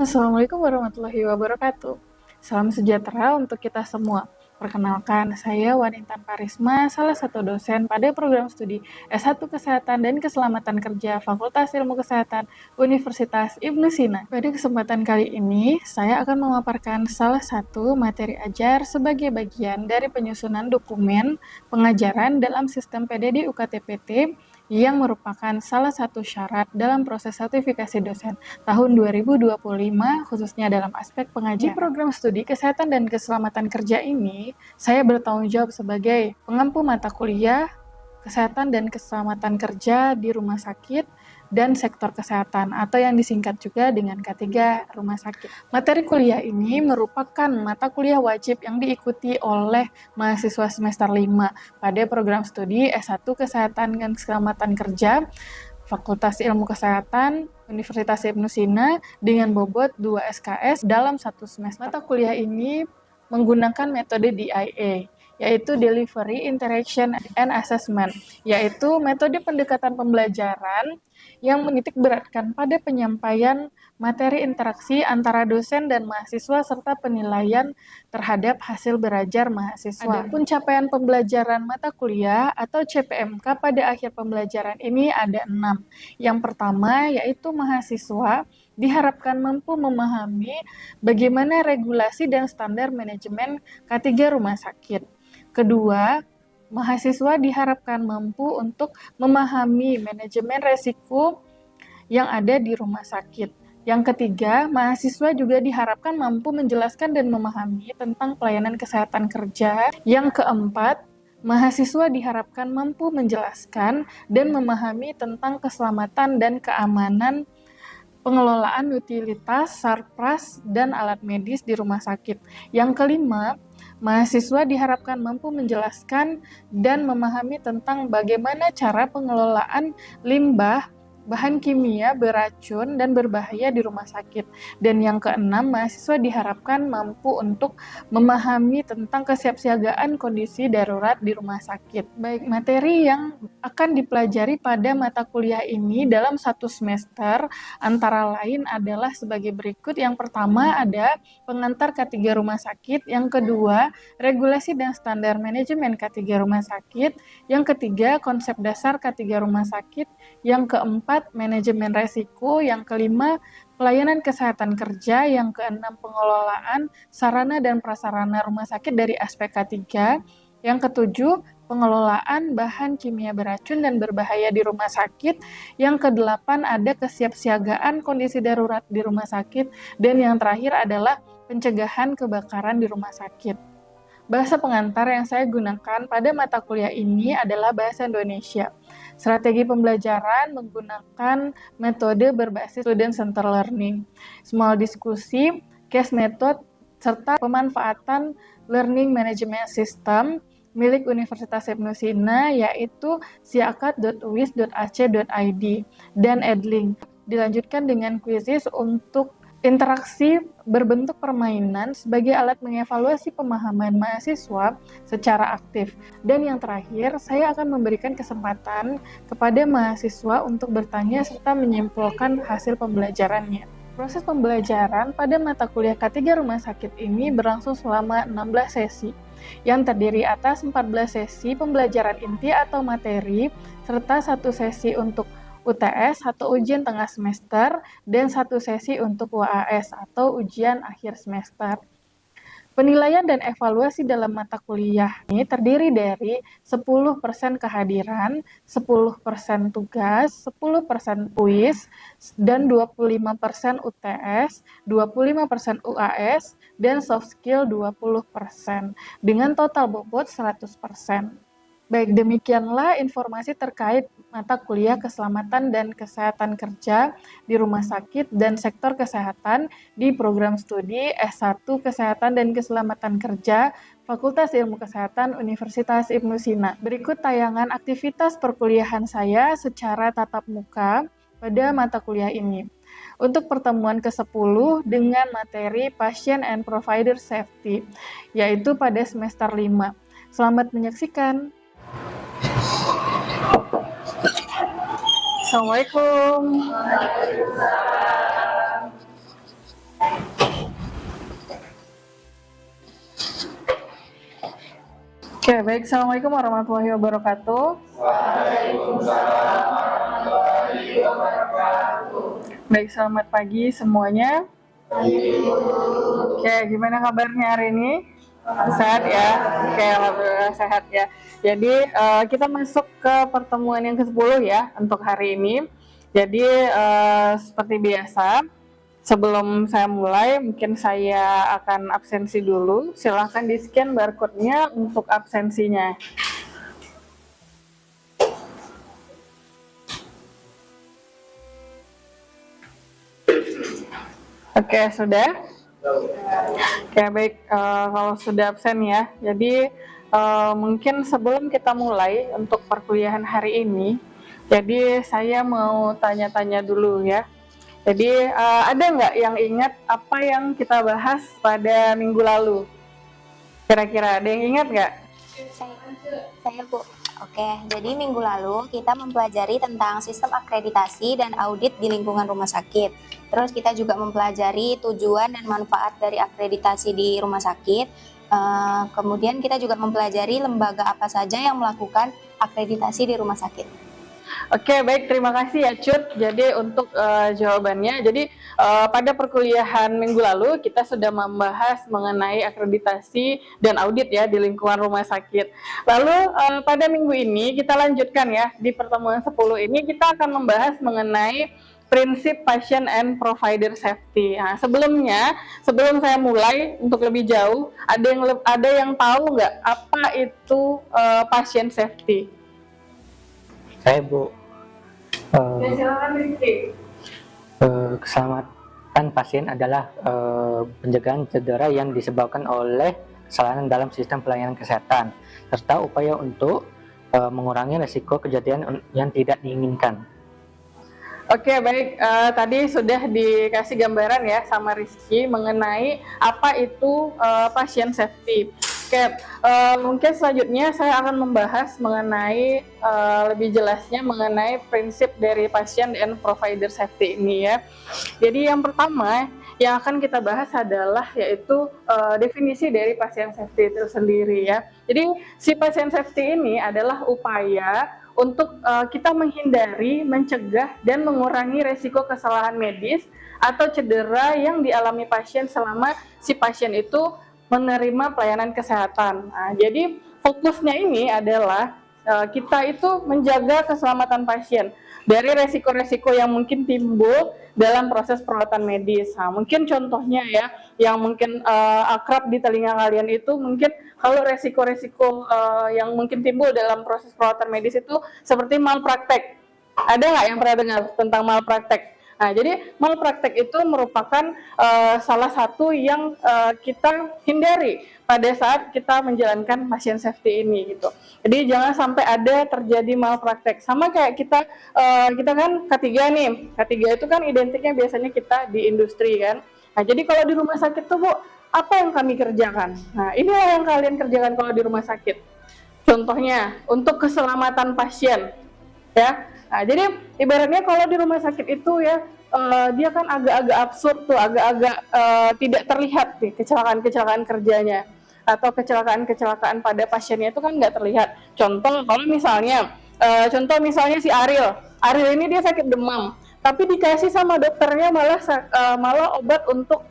Assalamualaikum warahmatullahi wabarakatuh. Salam sejahtera untuk kita semua. Perkenalkan, saya Wanintan Parisma, salah satu dosen pada program studi S1 Kesehatan dan Keselamatan Kerja Fakultas Ilmu Kesehatan Universitas Ibnu Sina. Pada kesempatan kali ini, saya akan memaparkan salah satu materi ajar sebagai bagian dari penyusunan dokumen pengajaran dalam sistem PDD UKT-PT yang merupakan salah satu syarat dalam proses sertifikasi dosen tahun 2025 khususnya dalam aspek pengajaran. Di program studi kesehatan dan keselamatan kerja ini, saya bertanggung jawab sebagai pengampu mata kuliah kesehatan dan keselamatan kerja di rumah sakit dan sektor kesehatan atau yang disingkat juga dengan K3 rumah sakit. Materi kuliah ini merupakan mata kuliah wajib yang diikuti oleh mahasiswa semester 5 pada program studi S1 Kesehatan dan Keselamatan Kerja Fakultas Ilmu Kesehatan Universitas Ibnu Sina dengan bobot 2 SKS dalam satu semester. Mata kuliah ini menggunakan metode DIA, yaitu Delivery, Interaction, and Assessment, yaitu metode pendekatan pembelajaran yang menitik beratkan pada penyampaian materi interaksi antara dosen dan mahasiswa serta penilaian terhadap hasil belajar mahasiswa. Adapun capaian pembelajaran mata kuliah atau CPMK pada akhir pembelajaran ini ada 6. Yang pertama yaitu mahasiswa diharapkan mampu memahami bagaimana regulasi dan standar manajemen K3 rumah sakit. Kedua, mahasiswa diharapkan mampu untuk memahami manajemen resiko yang ada di rumah sakit. Yang ketiga, mahasiswa juga diharapkan mampu menjelaskan dan memahami tentang pelayanan kesehatan kerja. Yang keempat, mahasiswa diharapkan mampu menjelaskan dan memahami tentang keselamatan dan keamanan pengelolaan utilitas, sarpras, dan alat medis di rumah sakit. Yang kelima, mahasiswa diharapkan mampu menjelaskan dan memahami tentang bagaimana cara pengelolaan limbah, bahan kimia beracun dan berbahaya di rumah sakit. Dan yang keenam, mahasiswa diharapkan mampu untuk memahami tentang kesiapsiagaan kondisi darurat di rumah sakit. Baik, materi yang akan dipelajari pada mata kuliah ini dalam satu semester antara lain adalah sebagai berikut. Yang pertama ada pengantar K3 rumah sakit, yang kedua regulasi dan standar manajemen K3 rumah sakit, yang ketiga konsep dasar K3 rumah sakit, yang keempat manajemen resiko, yang kelima pelayanan kesehatan kerja, yang keenam pengelolaan sarana dan prasarana rumah sakit dari aspek K3, yang ketujuh pengelolaan bahan kimia beracun dan berbahaya di rumah sakit, yang kedelapan ada kesiapsiagaan kondisi darurat di rumah sakit, dan yang terakhir adalah pencegahan kebakaran di rumah sakit. Bahasa pengantar yang saya gunakan pada mata kuliah ini adalah bahasa Indonesia. Strategi pembelajaran menggunakan metode berbasis student center learning, small diskusi, case method, serta pemanfaatan learning management system milik Universitas Ibnu Sina yaitu siakat.uis.ac.id dan Edlink. Dilanjutkan dengan quizzes untuk interaksi berbentuk permainan sebagai alat mengevaluasi pemahaman mahasiswa secara aktif. Dan yang terakhir, saya akan memberikan kesempatan kepada mahasiswa untuk bertanya serta menyimpulkan hasil pembelajarannya. Proses pembelajaran pada mata kuliah K3 rumah sakit ini berlangsung selama 16 sesi, yang terdiri atas 14 sesi pembelajaran inti atau materi, serta 1 sesi untuk UTS atau ujian tengah semester, dan 1 sesi untuk UAS atau ujian akhir semester. Penilaian dan evaluasi dalam mata kuliah ini terdiri dari 10% kehadiran, 10% tugas, 10% kuis, dan 25% UTS, 25% UAS, dan soft skill 20%, dengan total bobot 100%. Baik, demikianlah informasi terkait mata kuliah keselamatan dan kesehatan kerja di rumah sakit dan sektor kesehatan di program studi S1 Kesehatan dan Keselamatan Kerja Fakultas Ilmu Kesehatan Universitas Ibnu Sina. Berikut tayangan aktivitas perkuliahan saya secara tatap muka pada mata kuliah ini. Untuk pertemuan ke-10 dengan materi Patient and Provider Safety, yaitu pada semester 5. Selamat menyaksikan. Assalamualaikum. Oke, baik. Assalamualaikum warahmatullahi wabarakatuh. Baik, selamat pagi semuanya. Oke, gimana kabarnya hari ini? Sehat ya? Oke, alhamdulillah sehat ya. Jadi kita masuk ke pertemuan yang ke-10 ya untuk hari ini. Jadi seperti biasa, sebelum saya mulai, mungkin saya akan absensi dulu. Silahkan di-scan barcode-nya untuk absensinya. Oke, sudah? Oke, baik. Kalau sudah absen ya, jadi mungkin sebelum kita mulai untuk perkuliahan hari ini, jadi saya mau tanya-tanya dulu ya. Jadi ada nggak yang ingat apa yang kita bahas pada minggu lalu? Kira-kira ada yang ingat nggak? Saya Bu. Oke, jadi minggu lalu kita mempelajari tentang sistem akreditasi dan audit di lingkungan rumah sakit. Terus kita juga mempelajari tujuan dan manfaat dari akreditasi di rumah sakit. Kemudian kita juga mempelajari lembaga apa saja yang melakukan akreditasi di rumah sakit. Oke, baik, terima kasih ya Cut. Jadi untuk jawabannya, jadi pada perkuliahan minggu lalu kita sudah membahas mengenai akreditasi dan audit ya di lingkungan rumah sakit. Lalu pada minggu ini kita lanjutkan ya, di pertemuan 10 ini kita akan membahas mengenai prinsip patient and provider safety. Nah, sebelum saya mulai untuk lebih jauh, ada yang tahu nggak apa itu patient safety? Saya Bu, Silakan Rizky. keselamatan pasien adalah pencegahan cedera yang disebabkan oleh kesalahan dalam sistem pelayanan kesehatan, serta upaya untuk mengurangi risiko kejadian yang tidak diinginkan. Oke, baik. Tadi sudah dikasih gambaran ya sama Rizky mengenai apa itu patient safety. Oke, mungkin selanjutnya saya akan membahas mengenai lebih jelasnya mengenai prinsip dari patient and provider safety ini ya. Jadi yang pertama yang akan kita bahas adalah yaitu definisi dari patient safety itu sendiri ya. Jadi si patient safety ini adalah upaya untuk kita menghindari, mencegah, dan mengurangi resiko kesalahan medis atau cedera yang dialami pasien selama si pasien itu menerima pelayanan kesehatan. Nah, jadi fokusnya ini adalah kita itu menjaga keselamatan pasien dari resiko-resiko yang mungkin timbul dalam proses perawatan medis. Nah, mungkin contohnya ya, yang mungkin akrab di telinga kalian itu mungkin kalau resiko-resiko yang mungkin timbul dalam proses perawatan medis itu seperti malpraktek. Ada nggak yang pernah dengar tentang malpraktek? Nah, jadi malpraktek itu merupakan salah satu yang kita hindari pada saat kita menjalankan patient safety ini gitu. Jadi jangan sampai ada terjadi malpraktek. Sama kayak kita kan K3 nih. K3 itu kan identiknya biasanya kita di industri kan. Nah, jadi kalau di rumah sakit tuh Bu, apa yang kami kerjakan? Nah, inilah yang kalian kerjakan kalau di rumah sakit. Contohnya untuk keselamatan pasien ya. Nah, jadi ibaratnya kalau di rumah sakit itu ya dia kan agak-agak absurd tuh, agak-agak tidak terlihat nih kecelakaan-kecelakaan kerjanya atau kecelakaan-kecelakaan pada pasiennya itu kan nggak terlihat. Contoh misalnya si Ariel ini dia sakit demam, tapi dikasih sama dokternya malah obat untuk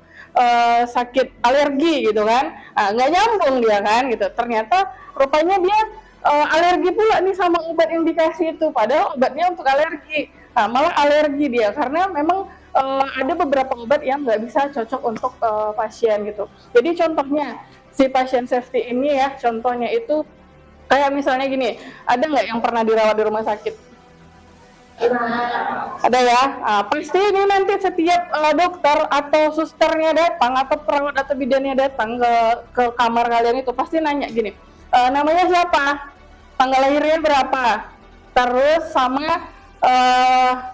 sakit alergi gitu kan, nggak nyambung dia kan gitu. Ternyata rupanya dia alergi pula nih sama obat yang dikasih itu, padahal obatnya untuk alergi. Nah, malah alergi dia karena memang ada beberapa obat yang nggak bisa cocok untuk pasien gitu. Jadi contohnya si patient safety ini ya, contohnya itu kayak misalnya gini, ada nggak yang pernah dirawat di rumah sakit? Ada ya. Pasti ini nanti setiap dokter atau susternya datang atau perawat atau bidannya datang ke kamar kalian itu pasti nanya gini, namanya siapa? Tanggal lahirnya berapa? Terus sama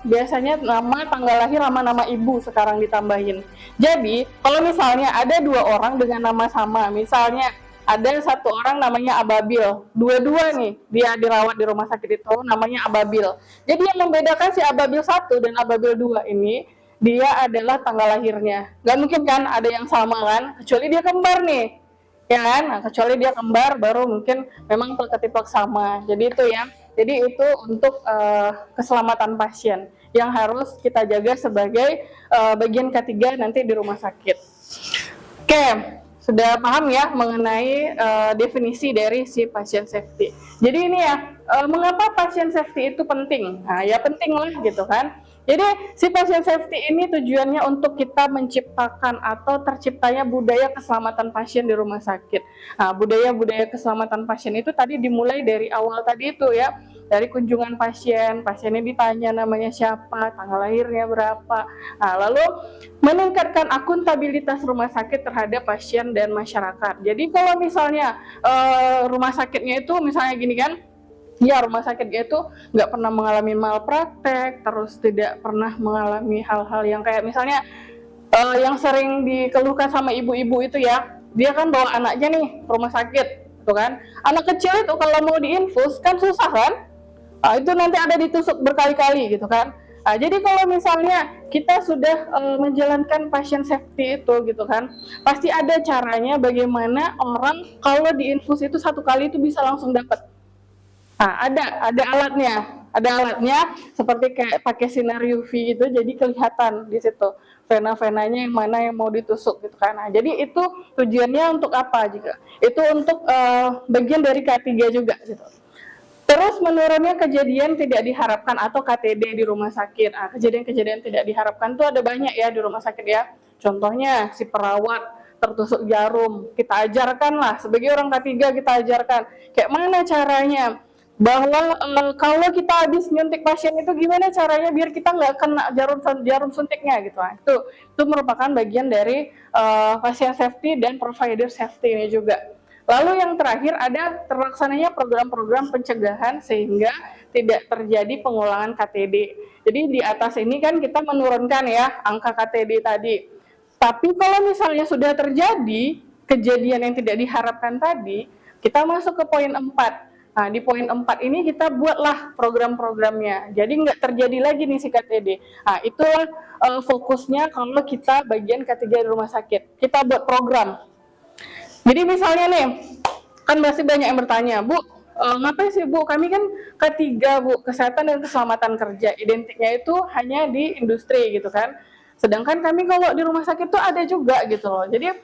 biasanya nama, tanggal lahir sama nama ibu sekarang ditambahin. Jadi kalau misalnya ada dua orang dengan nama sama, misalnya ada satu orang namanya Ababil, dua-dua nih dia dirawat di rumah sakit itu namanya Ababil. Jadi yang membedakan si Ababil 1 dan Ababil 2 ini dia adalah tanggal lahirnya. Gak mungkin kan ada yang sama kan, kecuali dia kembar nih. ya kan? Nah, kecuali dia kembar baru mungkin memang ketiplek sama. Jadi itu ya. Jadi itu untuk keselamatan pasien yang harus kita jaga sebagai bagian ketiga nanti di rumah sakit. Oke, sudah paham ya mengenai definisi dari si patient safety. Jadi ini ya, mengapa patient safety itu penting? Nah, ya penting lah gitu kan. Jadi si patient safety ini tujuannya untuk kita menciptakan atau terciptanya budaya keselamatan pasien di rumah sakit. Nah, budaya keselamatan pasien itu tadi dimulai dari awal tadi itu ya, dari kunjungan pasien, pasiennya ditanya namanya siapa, tanggal lahirnya berapa. Nah, lalu meningkatkan akuntabilitas rumah sakit terhadap pasien dan masyarakat. Jadi kalau misalnya rumah sakitnya itu misalnya gini kan, ya rumah sakitnya itu nggak pernah mengalami malpraktek, terus tidak pernah mengalami hal-hal yang kayak misalnya yang sering dikeluhkan sama ibu-ibu itu ya, dia kan bawa anaknya nih ke rumah sakit, gitu kan. Anak kecil itu kalau mau diinfus kan susah kan, itu nanti ada ditusuk berkali-kali gitu kan. Nah, jadi kalau misalnya kita sudah menjalankan patient safety itu gitu kan, pasti ada caranya bagaimana orang kalau diinfus itu satu kali itu bisa langsung dapat. Nah, ada alatnya seperti kayak pakai sinar UV gitu, jadi kelihatan di situ vena-venanya yang mana yang mau ditusuk gitu kan. Nah, jadi itu tujuannya untuk apa juga? Itu untuk bagian dari K3 juga gitu. Terus menurunnya kejadian tidak diharapkan atau KTD di rumah sakit. Nah, kejadian-kejadian tidak diharapkan tuh ada banyak ya di rumah sakit ya. Contohnya si perawat tertusuk jarum, kita ajarkan lah sebagai orang K3 kita ajarkan kayak mana caranya bahwa kalau kita habis nyuntik pasien itu gimana caranya biar kita nggak kena jarum suntiknya gitu. Nah, itu merupakan bagian dari pasien safety dan provider safety ini juga. Lalu yang terakhir ada terlaksananya program-program pencegahan sehingga tidak terjadi pengulangan KTD. Jadi di atas ini kan kita menurunkan ya angka KTD tadi. Tapi kalau misalnya sudah terjadi kejadian yang tidak diharapkan tadi, kita masuk ke poin 4. Nah, di poin 4 ini kita buatlah program-programnya. Jadi nggak terjadi lagi nih si KTD. Nah, itulah fokusnya kalau kita bagian ketiga di rumah sakit. Kita buat program. Jadi misalnya nih, kan masih banyak yang bertanya, Bu, ngapain sih Bu? Kami kan K3 Bu, kesehatan dan keselamatan kerja. Identiknya itu hanya di industri gitu kan. Sedangkan kami kalau di rumah sakit tuh ada juga gitu loh. Jadi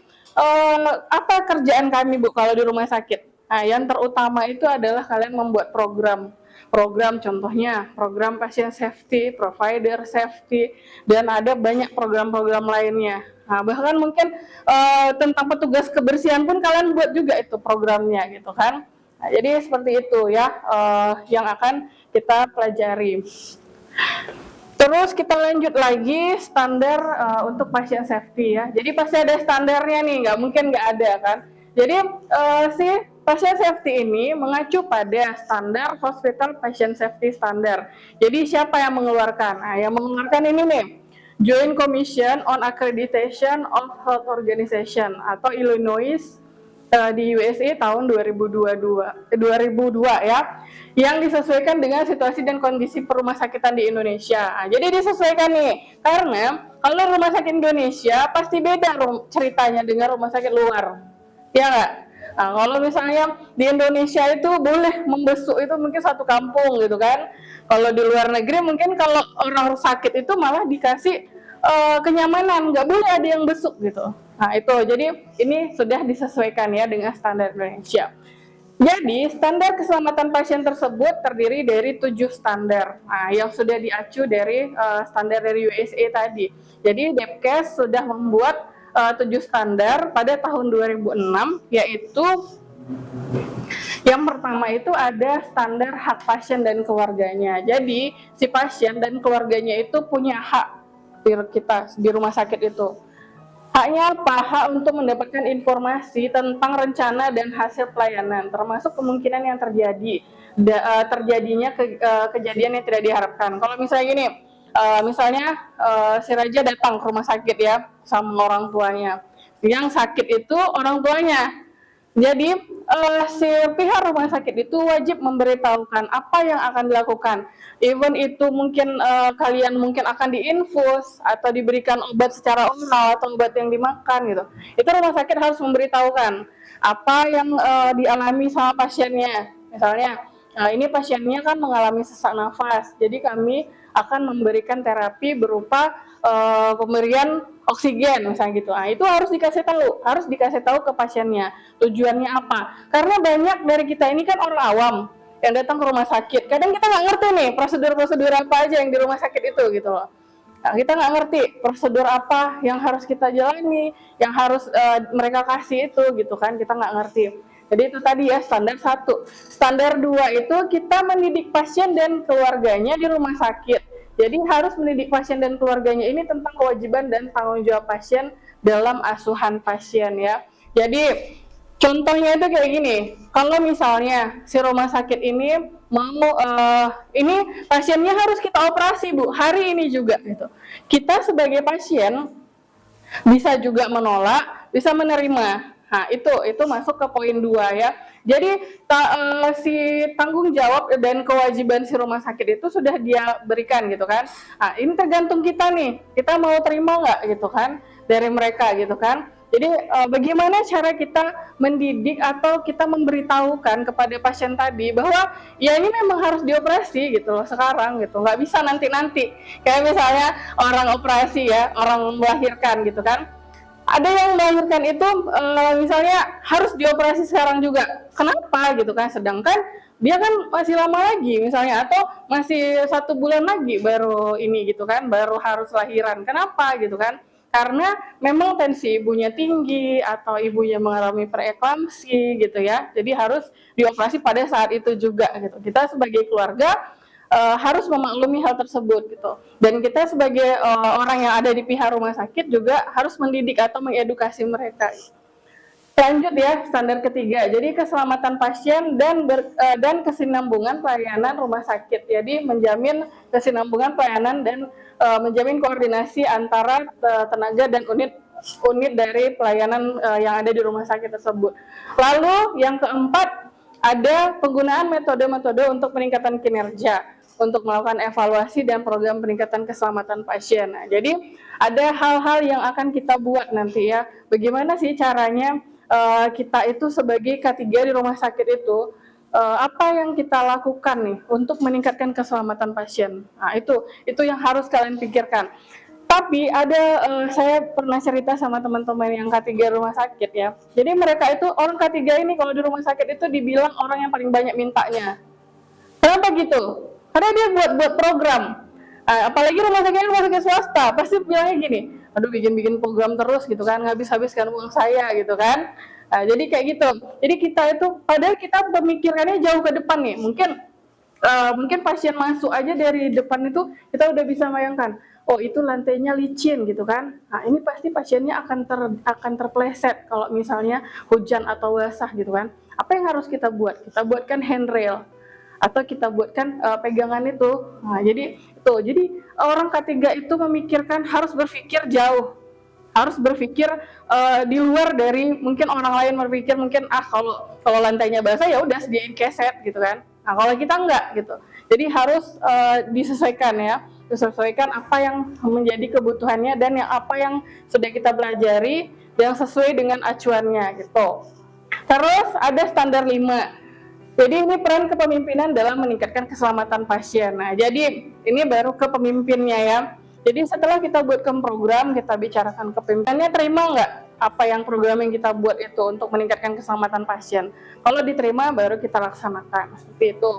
apa kerjaan kami Bu kalau di rumah sakit? Nah, yang terutama itu adalah kalian membuat program. Program contohnya program patient safety, provider safety, dan ada banyak program-program lainnya. Nah, bahkan mungkin tentang petugas kebersihan pun kalian buat juga itu programnya gitu kan. Nah, jadi seperti itu ya yang akan kita pelajari. Terus kita lanjut lagi standar untuk patient safety ya. Jadi pasti ada standarnya nih, nggak mungkin nggak ada kan. Jadi si patient safety ini mengacu pada standar Hospital Patient Safety Standard. Jadi siapa yang mengeluarkan? Nah, yang mengeluarkan ini nih, Joint Commission on Accreditation of Health Organization atau Illinois di USA tahun 2002 ya, yang disesuaikan dengan situasi dan kondisi perumahsakitan di Indonesia. Nah, jadi disesuaikan nih, karena kalau rumah sakit Indonesia pasti beda ceritanya dengan rumah sakit luar, ya nggak? Nah, kalau misalnya di Indonesia itu boleh membesuk itu mungkin satu kampung gitu kan. Kalau di luar negeri mungkin kalau orang sakit itu malah dikasih kenyamanan, nggak boleh ada yang besuk gitu. Nah itu, jadi ini sudah disesuaikan ya dengan standar Indonesia. Jadi standar keselamatan pasien tersebut terdiri dari 7 standar, yang sudah diacu dari standar dari USA tadi. Jadi Depkes sudah membuat 7 standar pada tahun 2006, yaitu yang pertama itu ada standar hak pasien dan keluarganya. Jadi si pasien dan keluarganya itu punya hak kita di rumah sakit itu. Haknya apa? Hak untuk mendapatkan informasi tentang rencana dan hasil pelayanan, termasuk kemungkinan yang terjadinya kejadian yang tidak diharapkan. Kalau misalnya gini, misalnya si Raja datang ke rumah sakit ya sama orang tuanya. Yang sakit itu orang tuanya. Jadi si pihak rumah sakit itu wajib memberitahukan apa yang akan dilakukan. Even itu mungkin kalian mungkin akan diinfus atau diberikan obat secara oral atau obat yang dimakan gitu. Itu rumah sakit harus memberitahukan apa yang dialami sama pasiennya. Misalnya, ini pasiennya kan mengalami sesak nafas, jadi kami akan memberikan terapi berupa pemberian oksigen misalnya gitu. Nah, itu harus dikasih tahu ke pasiennya. Tujuannya apa? Karena banyak dari kita ini kan orang awam yang datang ke rumah sakit. Kadang kita nggak ngerti nih prosedur-prosedur apa aja yang di rumah sakit itu gitu loh. Nah, kita nggak ngerti prosedur apa yang harus kita jalani, yang harus mereka kasih itu gitu kan. Kita nggak ngerti. Jadi itu tadi ya standar 1. Standar 2 itu kita mendidik pasien dan keluarganya di rumah sakit. Jadi harus mendidik pasien dan keluarganya ini tentang kewajiban dan tanggung jawab pasien dalam asuhan pasien ya. Jadi contohnya itu kayak gini, kalau misalnya si rumah sakit ini mau ini pasiennya harus kita operasi Bu, hari ini juga gitu. Kita sebagai pasien bisa juga menolak, bisa menerima. Nah, itu masuk ke poin 2 ya. Jadi si tanggung jawab dan kewajiban si rumah sakit itu sudah dia berikan gitu kan. Nah, ini tergantung kita nih. Kita mau terima nggak gitu kan dari mereka gitu kan. Jadi bagaimana cara kita mendidik atau kita memberitahukan kepada pasien tadi bahwa ya ini memang harus dioperasi gitu loh sekarang gitu, nggak bisa nanti-nanti. Kayak misalnya orang operasi ya, orang melahirkan gitu kan. Ada yang melahirkan itu misalnya harus dioperasi sekarang juga. Kenapa gitu kan? Sedangkan dia kan masih lama lagi misalnya atau masih 1 bulan lagi baru ini gitu kan, baru harus lahiran. Kenapa gitu kan? Karena memang tensi ibunya tinggi atau ibunya mengalami preeklamsi gitu ya. Jadi harus dioperasi pada saat itu juga gitu. Kita sebagai keluarga harus memaklumi hal tersebut gitu. Dan kita sebagai orang yang ada di pihak rumah sakit juga harus mendidik atau mengedukasi mereka. Lanjut ya, standar ketiga. Jadi keselamatan pasien dan kesinambungan pelayanan rumah sakit. Jadi menjamin kesinambungan pelayanan dan menjamin koordinasi antara tenaga dan unit dari pelayanan yang ada di rumah sakit tersebut. Lalu yang keempat, ada penggunaan metode-metode untuk peningkatan kinerja untuk melakukan evaluasi dan program peningkatan keselamatan pasien. Nah, jadi ada hal-hal yang akan kita buat nanti ya. Bagaimana sih caranya kita itu sebagai K3 di rumah sakit itu apa yang kita lakukan nih untuk meningkatkan keselamatan pasien. Nah, itu yang harus kalian pikirkan. Tapi ada saya pernah cerita sama teman-teman yang K3 rumah sakit ya. Jadi mereka itu orang K3 ini kalau di rumah sakit itu dibilang orang yang paling banyak mintanya. Kenapa gitu? Karena dia buat program. Apalagi rumah sakit swasta, pasti bilangnya gini, aduh bikin program terus gitu kan, habis-habiskan uang saya gitu kan. Jadi kayak gitu. Jadi kita itu, padahal kita memikirkannya jauh ke depan nih. Mungkin pasien masuk aja dari depan itu, kita udah bisa bayangkan, oh itu lantainya licin gitu kan. Nah ini pasti pasiennya akan terpleset kalau misalnya hujan atau basah gitu kan. Apa yang harus kita buat? Kita buatkan handrail atau kita buatkan pegangan itu. Nah, jadi orang K3 itu memikirkan harus berpikir jauh, harus berpikir di luar dari mungkin orang lain berpikir mungkin kalau lantainya basah ya udah sediain keset gitu kan. Nah kalau kita enggak gitu, jadi harus disesuaikan apa yang menjadi kebutuhannya dan apa yang sudah kita pelajari yang sesuai dengan acuannya gitu. Terus ada standar 5. Jadi ini peran kepemimpinan dalam meningkatkan keselamatan pasien. Nah, jadi ini baru kepemimpinnya ya. Jadi setelah kita buatkan program, kita bicarakan kepemimpinannya, terima nggak apa yang program yang kita buat itu untuk meningkatkan keselamatan pasien. Kalau diterima, baru kita laksanakan. Seperti itu.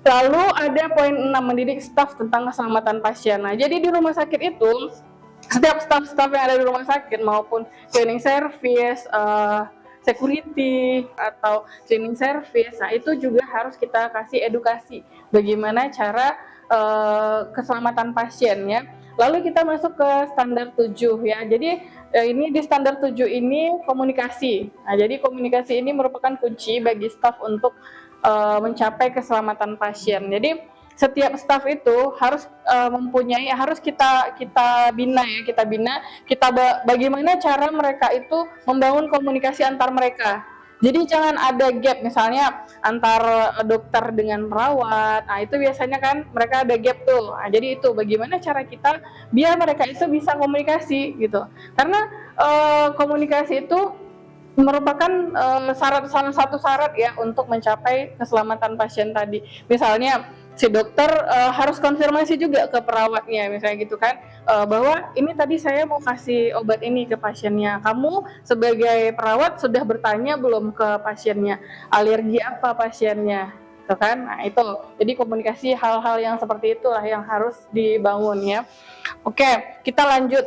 Lalu ada poin 6, mendidik staf tentang keselamatan pasien. Nah, jadi di rumah sakit itu, setiap staf-staf yang ada di rumah sakit maupun cleaning service, security atau cleaning service, nah itu juga harus kita kasih edukasi bagaimana cara keselamatan pasiennya. Lalu kita masuk ke standar 7 ya. Jadi ini di standar 7 ini komunikasi. Nah, jadi komunikasi ini merupakan kunci bagi staf untuk mencapai keselamatan pasien. Jadi setiap staf itu harus harus kita bina, bagaimana cara mereka itu membangun komunikasi antar mereka. Jadi jangan ada gap misalnya antar dokter dengan perawat. Nah, itu biasanya kan mereka ada gap tuh. Nah, jadi itu bagaimana cara kita biar mereka itu bisa komunikasi gitu. Karena komunikasi itu merupakan salah satu syarat ya untuk mencapai keselamatan pasien tadi. Misalnya si dokter harus konfirmasi juga ke perawatnya misalnya gitu kan, bahwa ini tadi saya mau kasih obat ini ke pasiennya, kamu sebagai perawat sudah bertanya belum ke pasiennya alergi apa pasiennya, gitu kan. Nah itu jadi komunikasi hal-hal yang seperti itulah yang harus dibangun ya. Oke, kita lanjut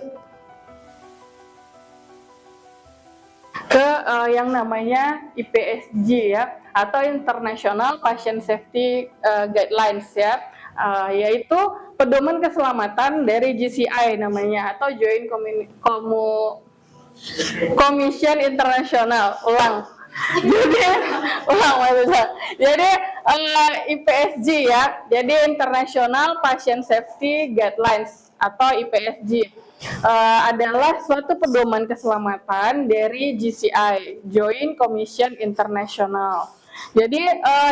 ke yang namanya IPSG ya, atau International Patient Safety Guidelines ya, yaitu pedoman keselamatan dari JCI namanya, atau Joint Commission International. Jadi IPSG ya, jadi International Patient Safety Guidelines atau IPSG adalah suatu pedoman keselamatan dari JCI, Joint Commission International. Jadi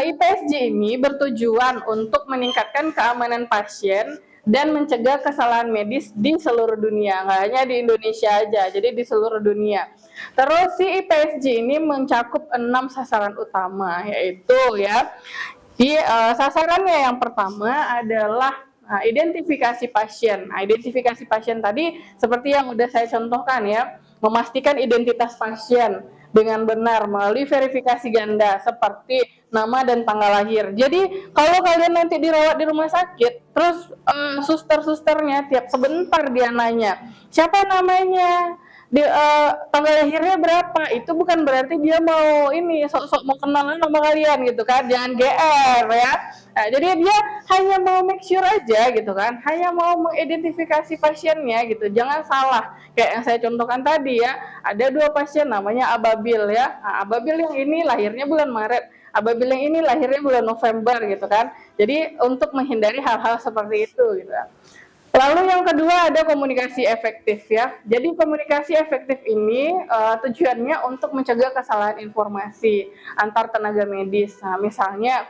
IPSG ini bertujuan untuk meningkatkan keamanan pasien dan mencegah kesalahan medis di seluruh dunia, nggak hanya di Indonesia aja, jadi di seluruh dunia. Terus si IPSG ini mencakup 6 sasaran utama, yaitu ya, sasarannya yang pertama adalah identifikasi pasien. Identifikasi pasien tadi seperti yang udah saya contohkan ya, memastikan identitas pasien dengan benar melalui verifikasi ganda seperti nama dan tanggal lahir. Jadi kalau kalian nanti dirawat di rumah sakit, terus suster-susternya tiap sebentar dia nanya, siapa namanya? Tanggal lahirnya berapa, itu bukan berarti dia mau ini sok-sok mau kenalan sama kalian gitu kan, jangan GR ya. Nah, jadi dia hanya mau make sure aja gitu kan, hanya mau mengidentifikasi pasiennya gitu, jangan salah. Kayak yang saya contohkan tadi ya, ada 2 pasien namanya Ababil ya. Nah, Ababil yang ini lahirnya bulan Maret, Ababil yang ini lahirnya bulan November gitu kan. Jadi untuk menghindari hal-hal seperti itu gitu. Lalu yang kedua ada komunikasi efektif ya. Jadi komunikasi efektif ini tujuannya untuk mencegah kesalahan informasi antar tenaga medis. Nah, misalnya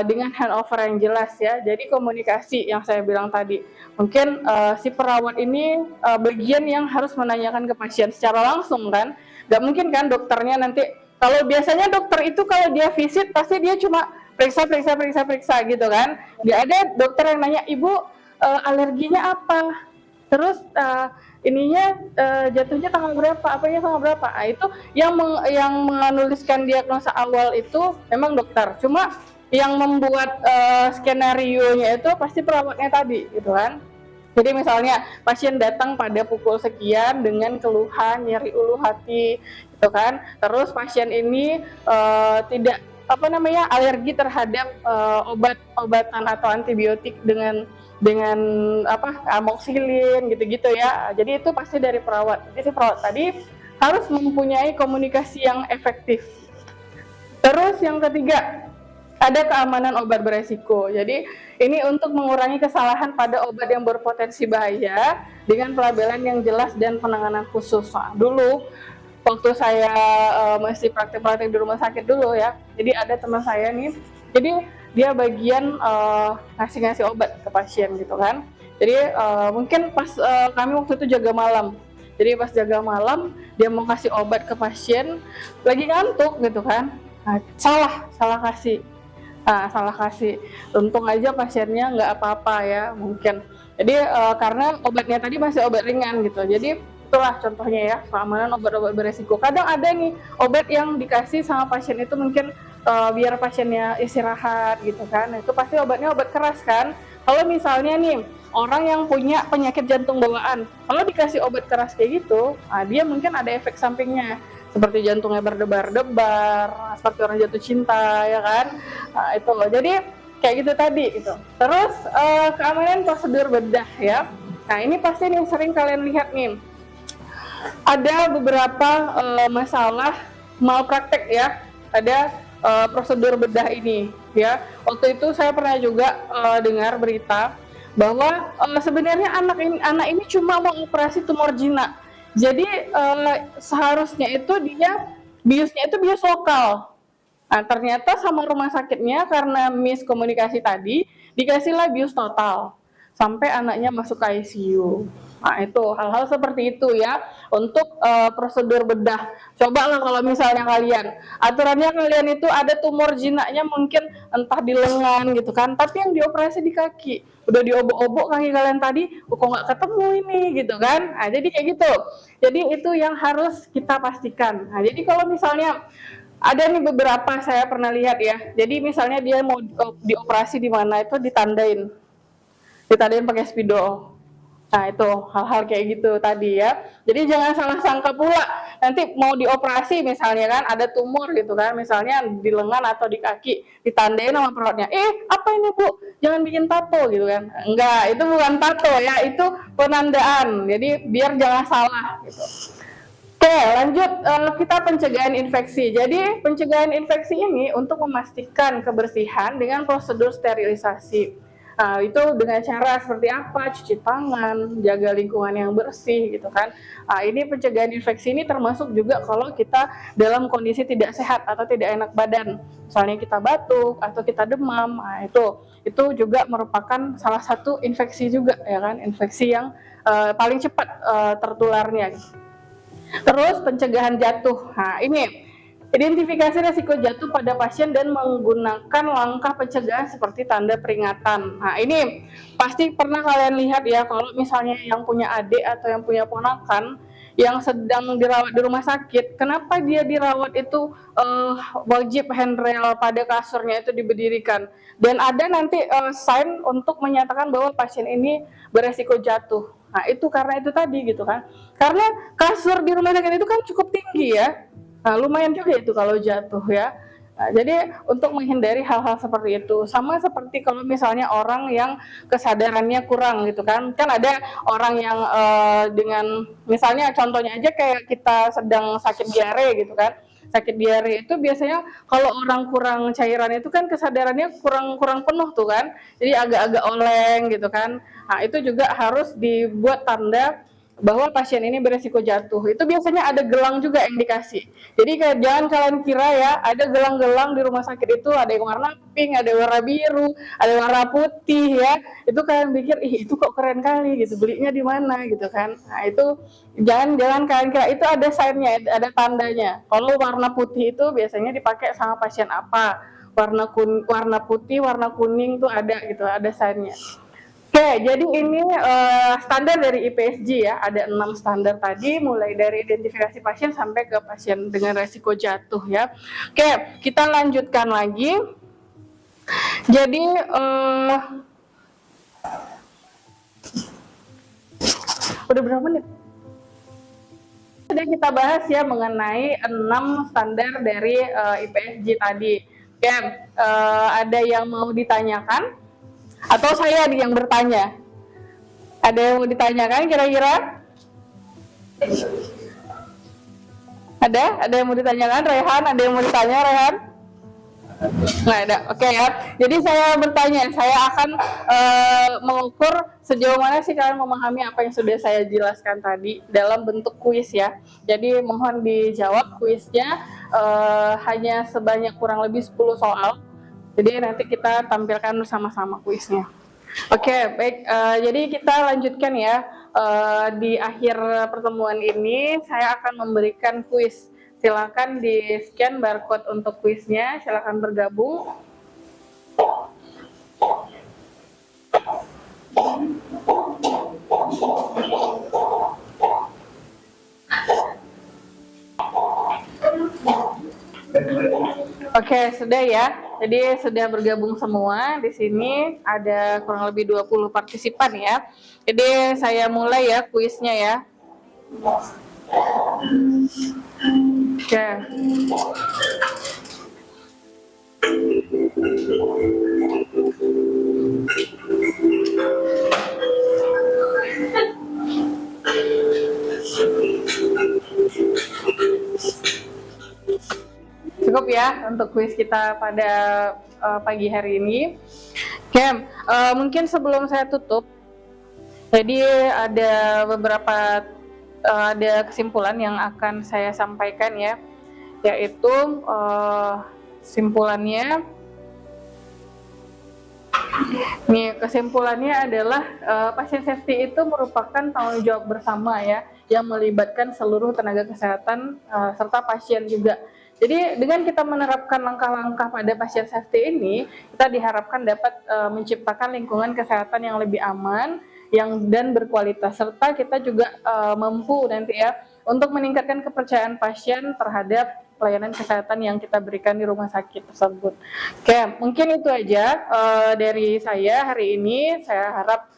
dengan handover yang jelas ya. Jadi komunikasi yang saya bilang tadi. Mungkin si perawat ini bagian yang harus menanyakan ke pasien secara langsung kan. Gak mungkin kan dokternya nanti, kalau biasanya dokter itu kalau dia visit pasti dia cuma periksa gitu kan. Gak ada dokter yang nanya, ibu alerginya apa, terus ininya jatuhnya tanggal berapa, apanya tanggal berapa. Nah, itu yang menuliskan diagnosa awal itu memang dokter, cuma yang membuat skenario-nya itu pasti perawatnya tadi gitu kan. Jadi misalnya pasien datang pada pukul sekian dengan keluhan nyeri ulu hati gitu kan, terus pasien ini tidak alergi terhadap obat-obatan atau antibiotik dengan amoxicillin gitu-gitu ya. Jadi itu pasti dari perawat. Jadi si perawat tadi harus mempunyai komunikasi yang efektif. Terus yang ketiga, ada keamanan obat beresiko. Jadi ini untuk mengurangi kesalahan pada obat yang berpotensi bahaya dengan pelabelan yang jelas dan penanganan khusus. Nah, dulu waktu saya masih praktek-praktek di rumah sakit dulu ya, jadi ada teman saya nih, jadi dia bagian ngasih obat ke pasien gitu kan. Jadi mungkin pas kami waktu itu jaga malam, jadi pas jaga malam dia mau kasih obat ke pasien lagi ngantuk gitu kan. Nah, salah kasih. Untung aja pasiennya nggak apa-apa ya mungkin. Jadi karena obatnya tadi masih obat ringan gitu. Jadi itulah contohnya ya, keamanan obat-obat beresiko. Kadang ada nih obat yang dikasih sama pasien itu mungkin biar pasiennya istirahat gitu kan. Itu pasti obatnya obat keras kan. Kalau misalnya nih orang yang punya penyakit jantung bawaan, kalau dikasih obat keras kayak gitu, dia mungkin ada efek sampingnya seperti jantungnya berdebar-debar, seperti orang jatuh cinta ya kan. Itu loh. Jadi kayak gitu tadi itu. Terus keamanan prosedur bedah ya. Nah, ini pasti yang sering kalian lihat nih. Ada beberapa masalah malpraktek ya. Ada prosedur bedah ini ya. Waktu itu saya pernah juga dengar berita bahwa sebenarnya anak ini cuma mau operasi tumor jinak. Jadi seharusnya itu dia biusnya itu bius lokal. Nah, ternyata sama rumah sakitnya karena miskomunikasi tadi dikasihlah bius total sampai anaknya masuk ke ICU. Nah, itu hal-hal seperti itu ya untuk prosedur bedah. Cobalah kalau misalnya aturannya kalian itu ada tumor jinaknya mungkin entah di lengan gitu kan, tapi yang dioperasi di kaki. Udah diobok-obok kaki kalian tadi, kok nggak ketemu ini gitu kan. Nah, jadi kayak gitu. Jadi itu yang harus kita pastikan. Nah, jadi kalau misalnya ada nih beberapa saya pernah lihat ya. Jadi misalnya dia mau dioperasi di mana itu ditandain pakai spidol. Nah, itu hal-hal kayak gitu tadi ya. Jadi jangan salah sangka pula nanti mau dioperasi misalnya kan ada tumor gitu kan, misalnya di lengan atau di kaki, ditandain sama perawatnya. Apa ini Bu? Jangan bikin tato gitu kan. Enggak, itu bukan tato ya, itu penandaan. Jadi biar jangan salah gitu. Oke, lanjut kita pencegahan infeksi. Jadi pencegahan infeksi ini untuk memastikan kebersihan dengan prosedur sterilisasi. Nah, itu dengan cara seperti apa? Cuci tangan, jaga lingkungan yang bersih gitu kan. Nah, ini pencegahan infeksi ini termasuk juga kalau kita dalam kondisi tidak sehat atau tidak enak badan. Misalnya kita batuk atau kita demam, nah itu juga merupakan salah satu infeksi juga ya kan, infeksi yang paling cepat tertularnya. Terus pencegahan jatuh. Nah, ini identifikasi risiko jatuh pada pasien dan menggunakan langkah pencegahan seperti tanda peringatan. Nah, ini pasti pernah kalian lihat ya, kalau misalnya yang punya adik atau yang punya ponakan yang sedang dirawat di rumah sakit, kenapa dia dirawat itu wajib handrail pada kasurnya itu diberdirikan. Dan ada nanti sign untuk menyatakan bahwa pasien ini beresiko jatuh. Nah, itu karena itu tadi gitu kan. Karena kasur di rumah sakit itu kan cukup tinggi ya. Nah, lumayan juga itu kalau jatuh ya. Nah, jadi untuk menghindari hal-hal seperti itu, sama seperti kalau misalnya orang yang kesadarannya kurang gitu kan ada orang yang dengan misalnya contohnya aja kayak kita sedang sakit diare gitu kan. Sakit diare itu biasanya kalau orang kurang cairan itu kan kesadarannya kurang penuh tuh kan, jadi agak-agak oleng gitu kan. Nah, itu juga harus dibuat tanda bahwa pasien ini beresiko jatuh. Itu biasanya ada gelang juga yang dikasih. Jadi jangan kalian kira ya, ada gelang-gelang di rumah sakit itu ada yang warna pink, ada yang warna biru, ada yang warna putih ya. Itu kalian pikir, itu kok keren kali gitu, belinya di mana gitu kan. Nah, itu jangan kalian kira, itu ada sign-nya, ada tandanya. Kalau warna putih itu biasanya dipakai sama pasien apa. Warna putih, warna kuning tuh ada gitu, ada sign-nya. Oke, jadi ini standar dari IPSG ya, ada 6 standar tadi, mulai dari identifikasi pasien sampai ke pasien dengan resiko jatuh ya. Oke, kita lanjutkan lagi. Jadi udah berapa menit? Sudah kita bahas ya mengenai 6 standar dari IPSG tadi. Oke, ada yang mau ditanyakan? Atau saya yang bertanya? Ada yang mau ditanyakan kira-kira? Ada yang mau ditanyakan? Rehan, ada yang mau ditanya Rehan? Nggak ada, oke ya. Jadi saya bertanya, saya akan mengukur sejauh mana sih kalian memahami apa yang sudah saya jelaskan tadi dalam bentuk kuis ya. Jadi mohon dijawab kuisnya hanya sebanyak kurang lebih 10 soal. Jadi nanti kita tampilkan bersama-sama kuisnya. Oke, baik. Jadi kita lanjutkan ya. Di akhir pertemuan ini saya akan memberikan kuis. Silakan di scan barcode untuk kuisnya. Silakan bergabung. Oke, sudah ya. Jadi sudah bergabung semua. Di sini ada kurang lebih 20 partisipan ya. Jadi saya mulai ya kuisnya ya. Oke. Cukup ya untuk kuis kita pada pagi hari ini. Oke, mungkin sebelum saya tutup, jadi ada beberapa ada kesimpulan yang akan saya sampaikan ya. yaitu kesimpulannya adalah pasien safety itu merupakan tanggung jawab bersama ya, yang melibatkan seluruh tenaga kesehatan serta pasien juga. Jadi dengan kita menerapkan langkah-langkah pada pasien safety ini, kita diharapkan dapat menciptakan lingkungan kesehatan yang lebih aman, dan berkualitas, serta kita juga mampu nanti ya untuk meningkatkan kepercayaan pasien terhadap pelayanan kesehatan yang kita berikan di rumah sakit tersebut. Oke, mungkin itu aja dari saya hari ini. Saya harap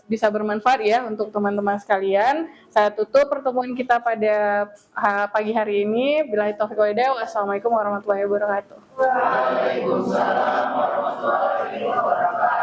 bisa bermanfaat ya untuk teman-teman sekalian. Saya tutup pertemuan kita pada pagi hari ini. Billahi taufiq wal hidayah. Wassalamualaikum warahmatullahi wabarakatuh. Waalaikumsalam warahmatullahi wabarakatuh.